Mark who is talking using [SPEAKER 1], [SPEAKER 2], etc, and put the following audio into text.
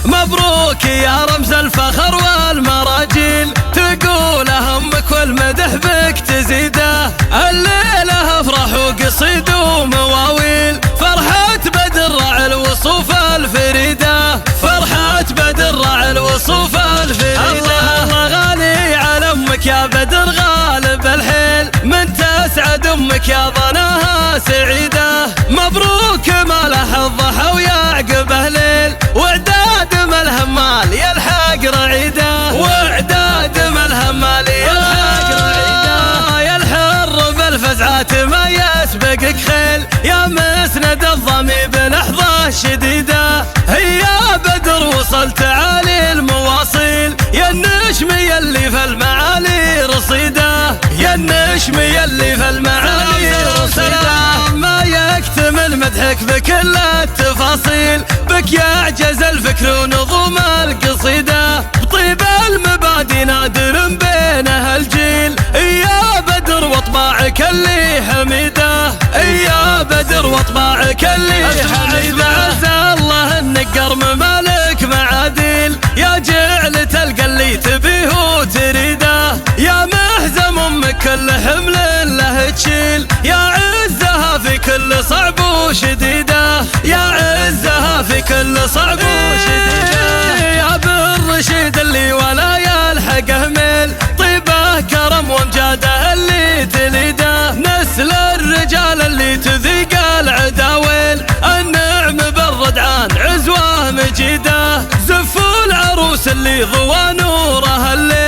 [SPEAKER 1] مبروك يا رمز الفخر والمراجيل، تقول همك والمدح بك تزيده. الليلة افراح وقصيد ومواويل، فرحة بدر راعي الوصوف الفريدة، فرحة بدر راعي الوصوف الفريدة. الله غالي على امك يا بدر غالب الحيل، من تسعد امك يا ظناها سعيدة. مبروك ما له الضحى ويعقبه ليل، واعداد ما الهمال يلحق رعيده، واعداد ما الهمال يلحق رعيده. يا الحر بالفزعات ما يسبقك خيل، يا مسند الضمي بلحظة شديدة. يا بدر وصلت عالي المواصيل، يا النجم يلي في المعالي رصيده، يا النجم يلي في المعالي رصيده. ما يكتمل مدحك بكل التفاصيل، بك يعجز الفكر ونظوم القصيدة. بطيب المبادئ نادر بينها الجيل، يا بدر واطباعك اللي حميده، يا بدر واطباعك اللي حميده. عسى الله النقر ممالك معاديل، يا جعل تلقى اللي تبيه وتريده. يا مهزم امك كل حمل له تشيل، يا عزها في كل صعب وشديده، يا عزها في كل صعب وشديده. يا بالرشيد اللي ولا يلحقه ميل، طيبه كرم وامجاده اللي تليده. نسل الرجال اللي تذيق العداويل، النعم بالردعان عزوه مجيده. زفوا العروس اللي ضوى نورها الليل،